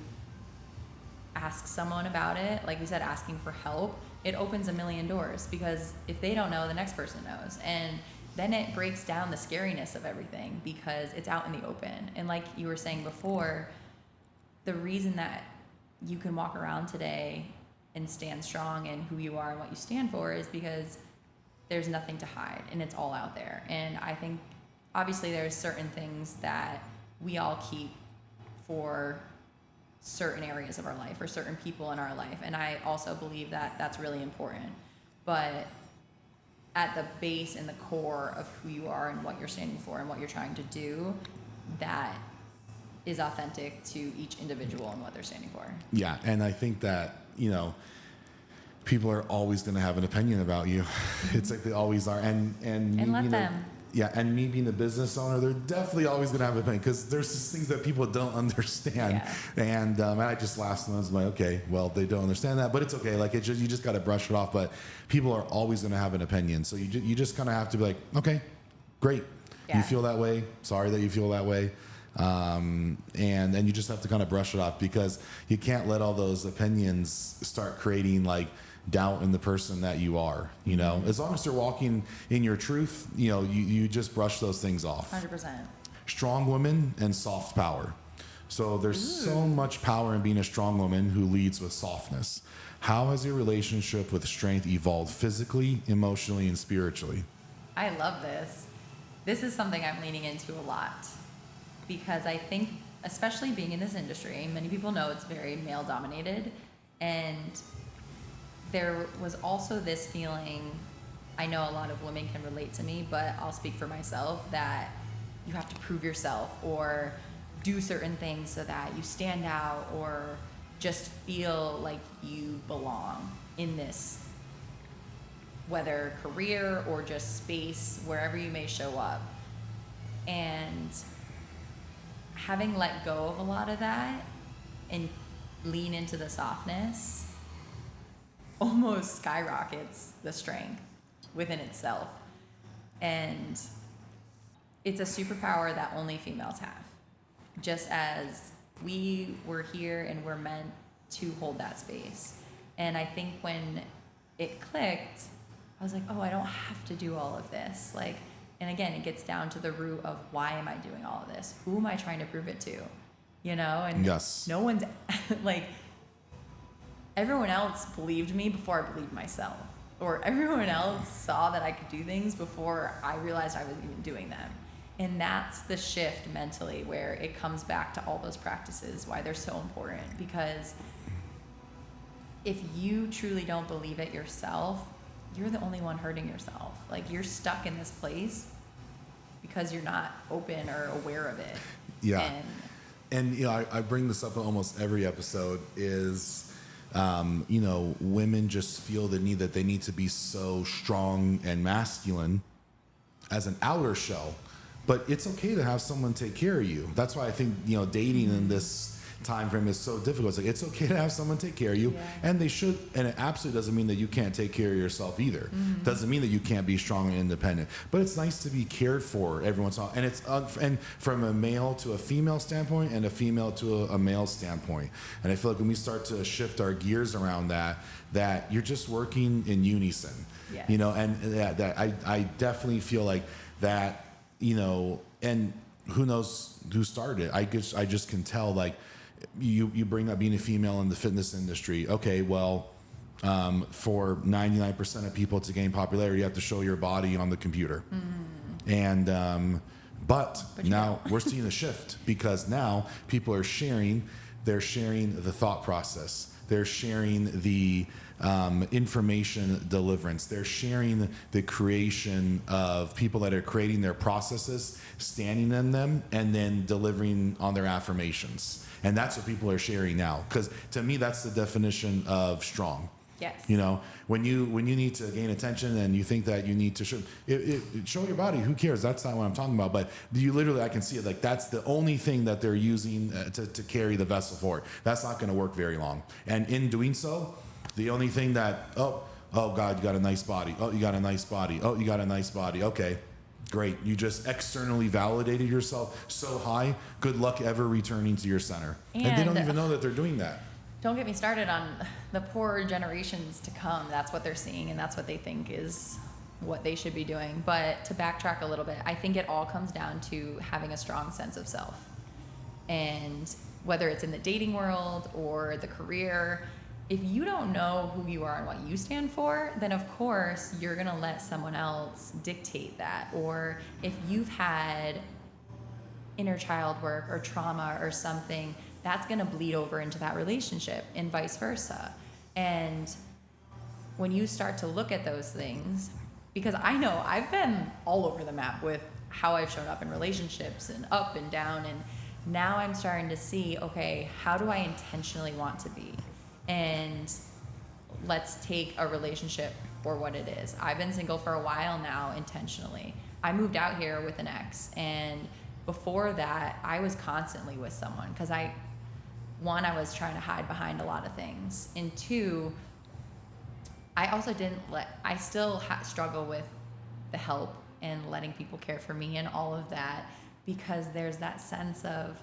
ask someone about it, like we said, asking for help, it opens a million doors, because if they don't know, the next person knows. And then it breaks down the scariness of everything, because it's out in the open. And like you were saying before, the reason that you can walk around today and stand strong in who you are and what you stand for is because there's nothing to hide, and it's all out there. And I think obviously there's certain things that we all keep for certain areas of our life or certain people in our life. And I also believe that that's really important. But at the base and the core of who you are and what you're standing for and what you're trying to do, that is authentic to each individual and what they're standing for. Yeah, and I think that, people are always going to have an opinion about you. It's like they always are. And let them. Yeah, and me being a business owner, they're definitely always going to have an opinion because there's just things that people don't understand. Yeah. And I just laughed and I was like, okay, well, they don't understand that, but it's okay. Like, you just got to brush it off. But people are always going to have an opinion. So you just kind of have to be like, okay, great. Yeah. You feel that way. Sorry that you feel that way. And you just have to kind of brush it off because you can't let all those opinions start creating like doubt in the person that you are, as long as they're walking in your truth, you just brush those things off. 100%. Strong women and soft power. So there's so much power in being a strong woman who leads with softness. How has your relationship with strength evolved physically, emotionally, and spiritually? I love this. This is something I'm leaning into a lot because I think, especially being in this industry, many people know it's very male dominated, and there was also this feeling, I know a lot of women can relate to me, but I'll speak for myself, that you have to prove yourself or do certain things so that you stand out or just feel like you belong in this, whether career or just space, wherever you may show up. And having let go of a lot of that and lean into the softness almost skyrockets the strength within itself. And it's a superpower that only females have. Just as we were here and we're meant to hold that space. And I think when it clicked, I was like, oh, I don't have to do all of this. Like, and again, it gets down to the root of why am I doing all of this? Who am I trying to prove it to? And yes. No one's like, everyone else believed me before I believed myself, or everyone else saw that I could do things before I realized I was even doing them. And that's the shift mentally, where it comes back to all those practices, why they're so important. Because if you truly don't believe it yourself, you're the only one hurting yourself. Like, you're stuck in this place because you're not open or aware of it. Yeah. And I bring this up in almost every episode is, women just feel the need that they need to be so strong and masculine as an outer shell, but it's okay to have someone take care of you. That's why I think, dating in this time frame is so difficult. It's like, it's okay to have someone take care of you, and they should, and it absolutely doesn't mean that you can't take care of yourself either. Doesn't mean that you can't be strong and independent, but it's nice to be cared for every once in a while. And it's and from a male to a female standpoint and a female to a male standpoint. And I feel like when we start to shift our gears around that you're just working in unison. Yes. And that I definitely feel like that, and who knows who started it. I just can tell, like, you bring up being a female in the fitness industry. Okay, well, for 99% of people to gain popularity, you have to show your body on the computer. And but now we're seeing a shift, because now people are sharing. They're sharing the thought process. They're sharing the information deliverance. They're sharing the creation of people that are creating their processes, standing in them, and then delivering on their affirmations. And that's what people are sharing now. Because to me, that's the definition of strong. Yes. When you need to gain attention and you think that you need to show your body, who cares? That's not what I'm talking about. But you literally, I can see it, like, that's the only thing that they're using to carry the vessel forward. That's not going to work very long. And in doing so, the only thing that, oh God, you got a nice body. Oh, you got a nice body. Oh, you got a nice body. Okay, great. You just externally validated yourself so high. Good luck ever returning to your center. And they don't even know that they're doing that. Don't get me started on the poor generations to come. That's what they're seeing, and that's what they think is what they should be doing. But to backtrack a little bit, I think it all comes down to having a strong sense of self. And whether it's in the dating world or the career, if you don't know who you are and what you stand for, then of course you're going to let someone else dictate that. Or if you've had inner child work or trauma or something that's going to bleed over into that relationship and vice versa. And when you start to look at those things, because I know I've been all over the map with how I've shown up in relationships and up and down, and now I'm starting to see, okay, how do I intentionally want to be? And let's take a relationship for what it is. I've been single for a while now intentionally. I moved out here with an ex, and before that, I was constantly with someone because one, I was trying to hide behind a lot of things, and two, I also I still struggle with the help and letting people care for me and all of that, because there's that sense of,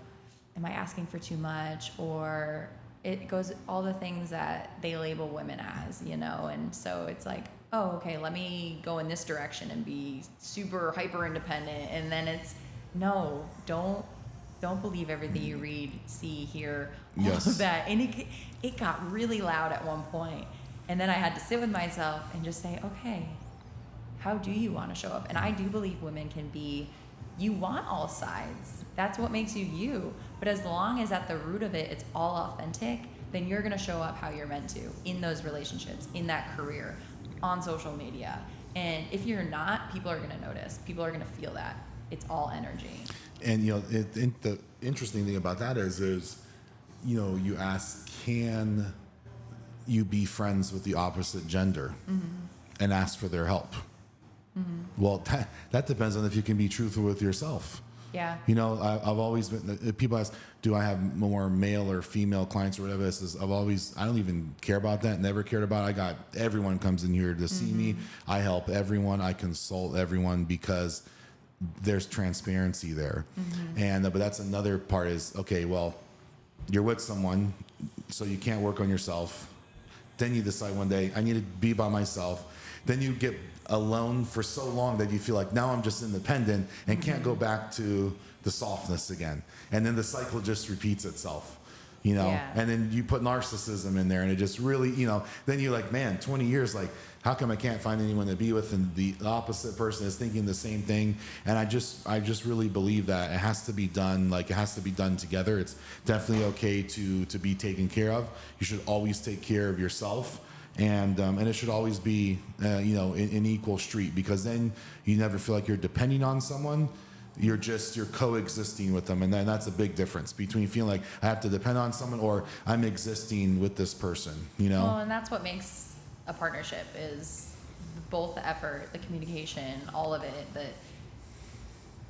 am I asking for too much? Or it goes all the things that they label women as, and so it's like, oh, okay, let me go in this direction and be super hyper independent, and then it's, no, don't believe everything you read, see, hear, all of that. And it got really loud at one point. And then I had to sit with myself and just say, okay, how do you want to show up? And I do believe women you want all sides. That's what makes you you. But as long as at the root of it, it's all authentic, then you're going to show up how you're meant to in those relationships, in that career, on social media. And if you're not, people are going to notice. People are going to feel that. It's all energy. And, the interesting thing about that is, you ask, can you be friends with the opposite gender and ask for their help? Well, that depends on if you can be truthful with yourself. Yeah. I've always been, people ask, do I have more male or female clients or whatever this is? I don't even care about that. Never cared about it. Everyone comes in here to see me. I help everyone. I consult everyone because there's transparency there. But that's another part is, okay, well, you're with someone, so you can't work on yourself. Then you decide one day, I need to be by myself. Then you get alone for so long that you feel like, now I'm just independent and can't go back to the softness again. And then the cycle just repeats itself, Yeah. And then you put narcissism in there, and it just really, then you're like, man, 20 years, like, how come I can't find anyone to be with? And the opposite person is thinking the same thing. And I just really believe that it has to be done. Like, it has to be done together. It's definitely okay to be taken care of. You should always take care of yourself. And it should always be, in equal street, because then you never feel like you're depending on someone. You're coexisting with them. And then that's a big difference between feeling like I have to depend on someone or I'm existing with this person, Well, and that's what makes a partnership, is both the effort, the communication, all of it, that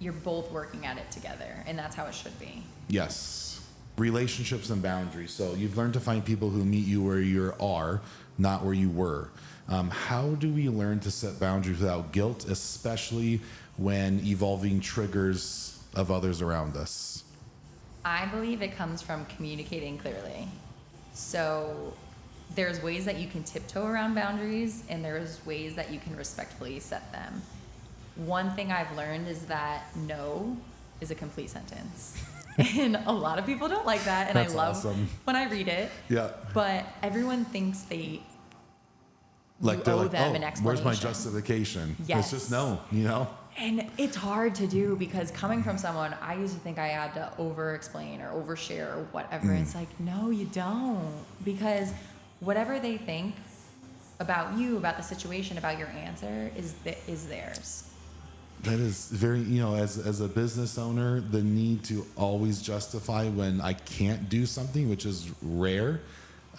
you're both working at it together. And that's how it should be. Yes. Relationships and boundaries. So you've learned to find people who meet you where you are, not where you were. How do we learn to set boundaries without guilt, especially when evolving triggers of others around us? I believe it comes from communicating clearly. So there's ways that you can tiptoe around boundaries, and there's ways that you can respectfully set them. One thing I've learned is that no is a complete sentence. And a lot of people don't like that, and That's I love awesome. when I read it. Yeah. But everyone thinks you They're owe like, them an explanation. where's my justification? Yes. It's just no, And it's hard to do, because coming from someone, I used to think I had to over-explain or overshare or whatever. It's like, no, you don't. Because whatever they think about you, about the situation, about your answer is theirs. That is very, as a business owner, the need to always justify when I can't do something, which is rare,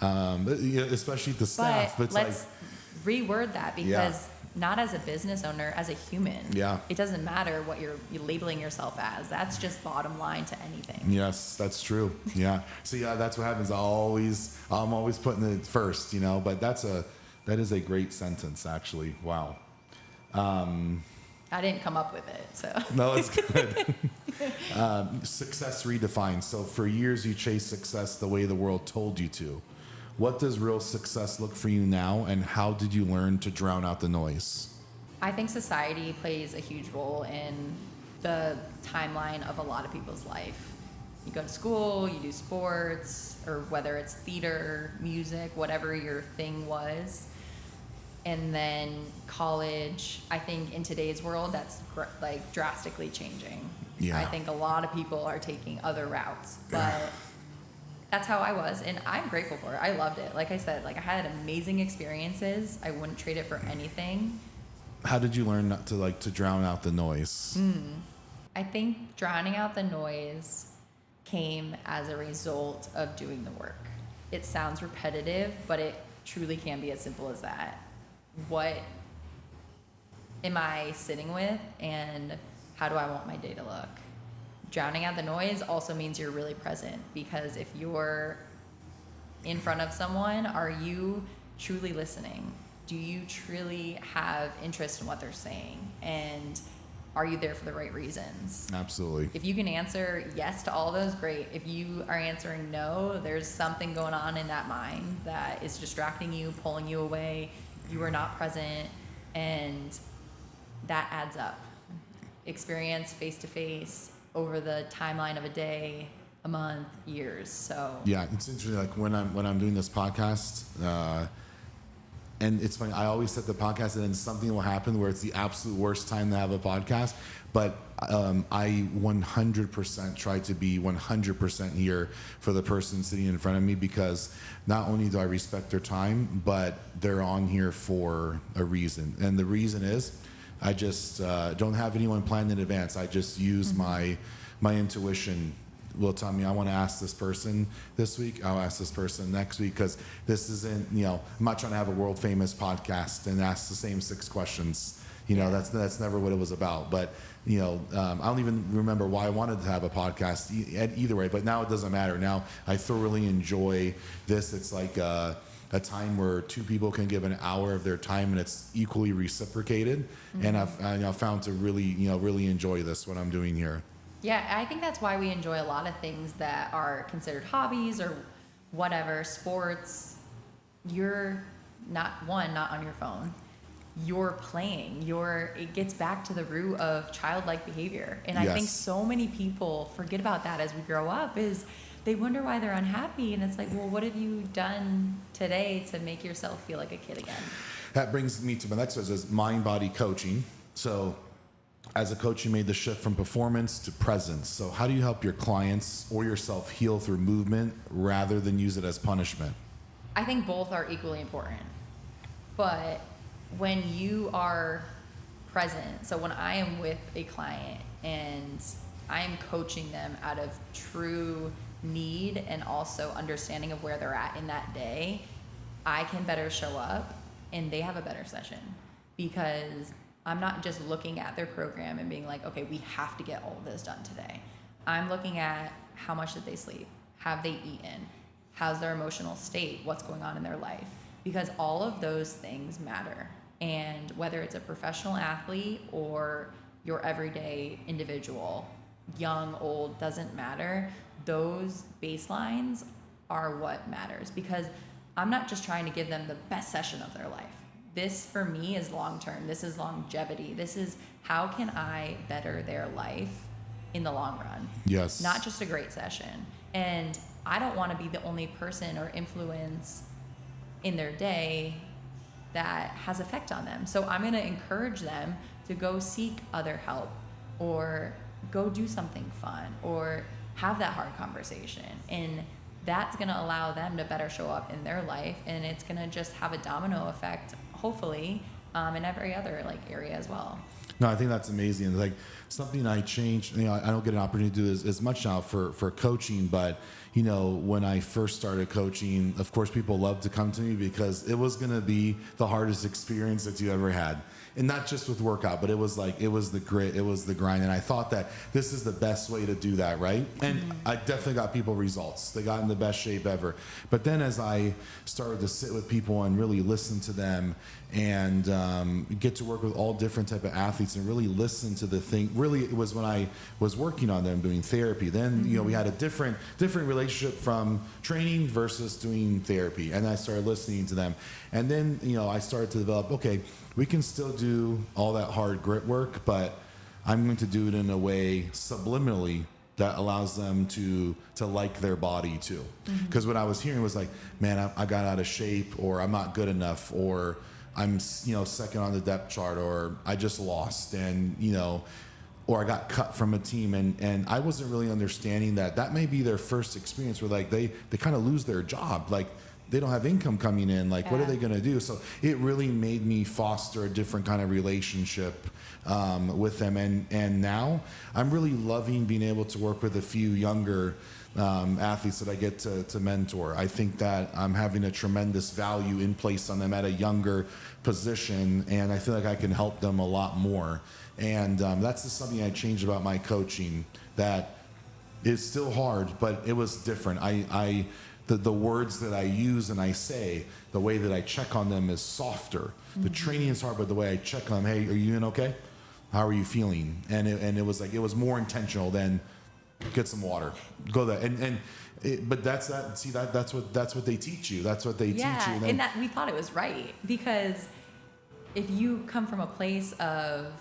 especially the staff. But let's reword that, because not as a business owner, as a human. Yeah. It doesn't matter what you're labeling yourself as. That's just bottom line to anything. Yes, that's true. Yeah. So that's what happens. I'm always putting it first, but that is a great sentence, actually. Wow. I didn't come up with it, so. No, it's good. Success redefined. So for years you chased success the way the world told you to. What does real success look for you now, and how did you learn to drown out the noise? I think society plays a huge role in the timeline of a lot of people's life. You go to school, you do sports, or whether it's theater, music, whatever your thing was. And then college, I think in today's world, that's drastically changing. Yeah. I think a lot of people are taking other routes, but that's how I was, and I'm grateful for it. I loved it. Like I said, like I had amazing experiences. I wouldn't trade it for anything. How did you learn not to to drown out the noise? I think drowning out the noise came as a result of doing the work. It sounds repetitive, but it truly can be as simple as that. What am I sitting with, and how do I want my day to look? Drowning out the noise also means you're really present, because if you're in front of someone, are you truly listening? Do you truly have interest in what they're saying? And are you there for the right reasons? Absolutely. If you can answer yes to all those, great. If you are answering no, there's something going on in that mind that is distracting you, pulling you away. You are not present, and that adds up. Experience face to face over the timeline of a day, a month, years. So yeah, it's interesting. Like when I'm doing this podcast, and it's funny, I always set the podcast and then something will happen where it's the absolute worst time to have a podcast. But I 100% try to be 100% here for the person sitting in front of me, because not only do I respect their time, but they're on here for a reason. And the reason is I just don't have anyone planned in advance. I just use my intuition will tell me I want to ask this person this week. I'll ask this person next week, because this isn't, I'm not trying to have a world famous podcast and ask the same 6 questions. That's never what it was about. But, I don't even remember why I wanted to have a podcast either way, but now it doesn't matter. Now I thoroughly enjoy this. It's like a time where 2 people can give an hour of their time and it's equally reciprocated. And I've found to really, really enjoy this, what I'm doing here. yeah, I think that's why we enjoy a lot of things that are considered hobbies or whatever, sports. You're not on your phone. You're playing. It gets back to the root of childlike behavior. And I think so many people forget about that as we grow up, is they wonder why they're unhappy. And it's like, well, what have you done today to make yourself feel like a kid again? That brings me to my next one, is mind-body coaching. So as a coach, you made the shift from performance to presence. So how do you help your clients or yourself heal through movement rather than use it as punishment? I think both are equally important. But when you are present, so when I am with a client and I am coaching them out of true need and also understanding of where they're at in that day, I can better show up and they have a better session, because I'm not just looking at their program and being like, okay, we have to get all of this done today. I'm looking at how much did they sleep? Have they eaten? How's their emotional state? What's going on in their life? Because all of those things matter. And whether it's a professional athlete or your everyday individual, young, old, doesn't matter. Those baselines are what matters, because I'm not just trying to give them the best session of their life. This for me is long-term. This is longevity. This is how can I better their life in the long run? Yes. Not just a great session. And I don't want to be the only person or influence in their day that has effect on them. So I'm going to encourage them to go seek other help, or go do something fun, or have that hard conversation. And that's going to allow them to better show up in their life. And it's going to just have a domino effect, hopefully, in every other area as well. No, I think that's amazing. Like something I changed, I don't get an opportunity to do as much now for coaching, but when I first started coaching, of course, people loved to come to me because it was going to be the hardest experience that you ever had. And not just with workout, but it was the grit, it was the grind. And I thought that this is the best way to do that, right? And I definitely got people results. They got in the best shape ever. But then as I started to sit with people and really listen to them and get to work with all different type of athletes and really listen to the thing, really it was when I was working on them doing therapy. Then, we had a different relationship from training versus doing therapy. And I started listening to them. And then, I started to develop, okay, we can still do all that hard grit work, but I'm going to do it in a way subliminally that allows them to like their body too. Because what I was hearing was like, man, I got out of shape, or I'm not good enough, or I'm second on the depth chart, or I just lost. And or I got cut from a team, and I wasn't really understanding that may be their first experience where like they kind of lose their job, like they don't have income coming in, like what are they going to do? So it really made me foster a different kind of relationship with them, and now I'm really loving being able to work with a few younger athletes that I get to mentor. I think that I'm having a tremendous value in place on them at a younger position, and I feel like I can help them a lot more. And that's just something I changed about my coaching, that it's still hard, but it was different. The words that I use and I say, the way that I check on them is softer. Mm-hmm. The training is hard, but the way I check on them, hey, are you doing okay? How are you feeling? And it was like, it was more intentional than get some water, go there. But that's what they teach you. That's what they teach you. And that we thought it was right, because if you come from a place of,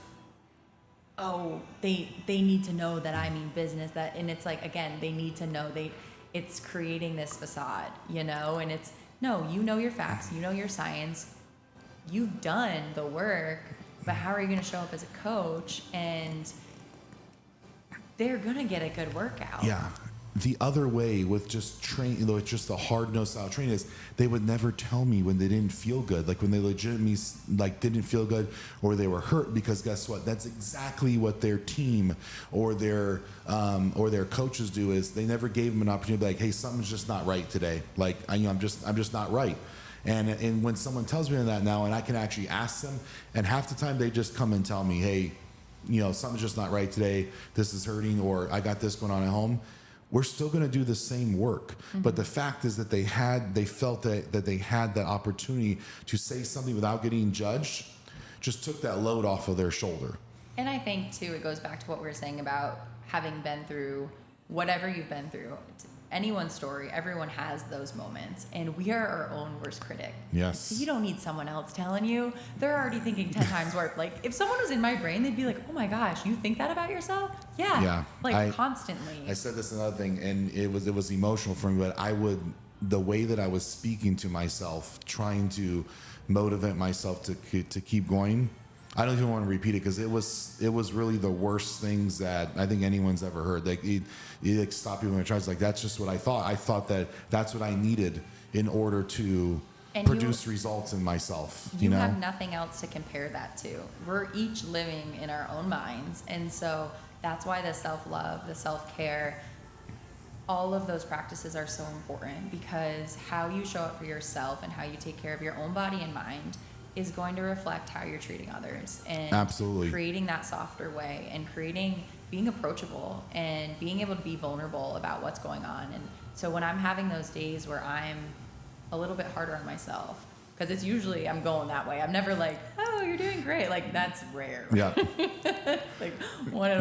oh, they need to know that I mean business, and it's like, again, they need to know it's creating this facade, and it's, no, you know your facts, you know your science, you've done the work, but how are you going to show up as a coach? And they're going to get a good workout. Yeah. The other way with just training, with just the hard-nosed style training, is they would never tell me when they didn't feel good, like when they legitimately didn't feel good or they were hurt, because guess what? That's exactly what their team or their coaches do. Is they never gave them an opportunity to be like, hey, something's just not right today. Like I'm just not right. And when someone tells me that now, and I can actually ask them, and half the time they just come and tell me, hey, something's just not right today. This is hurting, or I got this going on at home. We're still going to do the same work. Mm-hmm. But the fact is that they felt that they had that opportunity to say something without getting judged, just took that load off of their shoulder. And I think too, it goes back to what we were saying about having been through whatever you've been through. Anyone's story, everyone has those moments, and we are our own worst critic. Yes. So you don't need someone else telling you. They're already thinking 10 times worse. Like, if someone was in my brain, they'd be like, oh my gosh, you think that about yourself? Yeah. Like, constantly. I said this another thing, and it was emotional for me, but the way that I was speaking to myself, trying to motivate myself to keep going, I don't even want to repeat it, because it was really the worst things that I think anyone's ever heard. Like it like stopped people in their tracks. Like, that's just what I thought. I thought that's what I needed in order to produce results in myself. You have nothing else to compare that to. We're each living in our own minds, and so that's why the self-love, the self-care, all of those practices are so important, because how you show up for yourself and how you take care of your own body and mind is going to reflect how you're treating others, and absolutely creating that softer way, and being approachable and being able to be vulnerable about what's going on. And so when I'm having those days where I'm a little bit harder on myself, because it's usually I'm going that way. I'm never like, oh, you're doing great. Like, that's rare. Yeah. Like,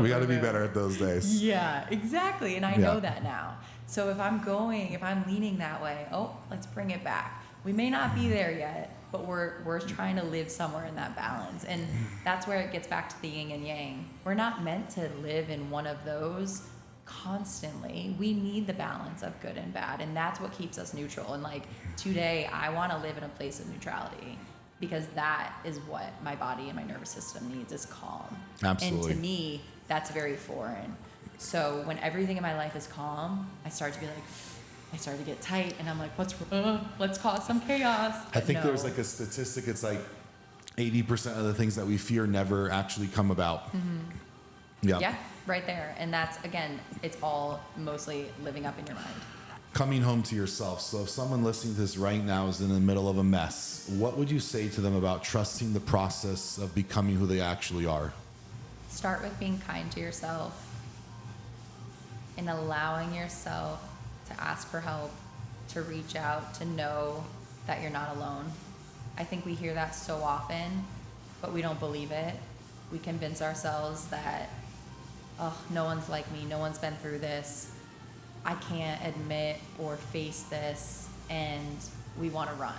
we got to be better at those days. Yeah, exactly. And I know that now. So if I'm leaning that way, let's bring it back. We may not be there yet, but we're trying to live somewhere in that balance. And that's where it gets back to the yin and yang. We're not meant to live in one of those constantly. We need the balance of good and bad, and that's what keeps us neutral. And like today, I want to live in a place of neutrality, because that is what my body and my nervous system needs, is calm. Absolutely. And to me, that's very foreign. So when everything in my life is calm, I start to get tight, and I'm like, let's cause some chaos. I think there's like a statistic, it's like 80% of the things that we fear never actually come about. Mm-hmm. Yeah, right there. And that's, again, it's all mostly living up in your mind. Coming home to yourself. So if someone listening to this right now is in the middle of a mess, what would you say to them about trusting the process of becoming who they actually are? Start with being kind to yourself and allowing yourself to ask for help, to reach out, to know that you're not alone. I think we hear that so often, but we don't believe it. We convince ourselves that, no one's like me, no one's been through this, I can't admit or face this, and we want to run.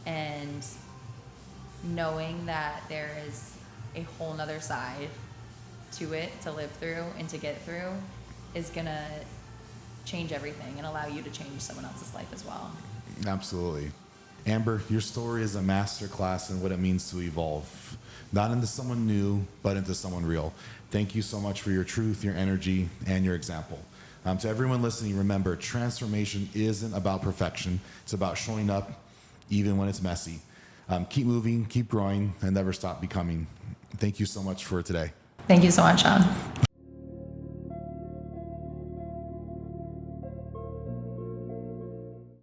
And knowing that there is a whole nother side to it to live through and to get through is gonna change everything and allow you to change someone else's life as well. Absolutely. Amber, your story is a masterclass in what it means to evolve, not into someone new, but into someone real. Thank you so much for your truth, your energy, and your example. To everyone listening, remember, transformation isn't about perfection. It's about showing up even when it's messy. Keep moving, keep growing, and never stop becoming. Thank you so much for today. Thank you so much, Sean.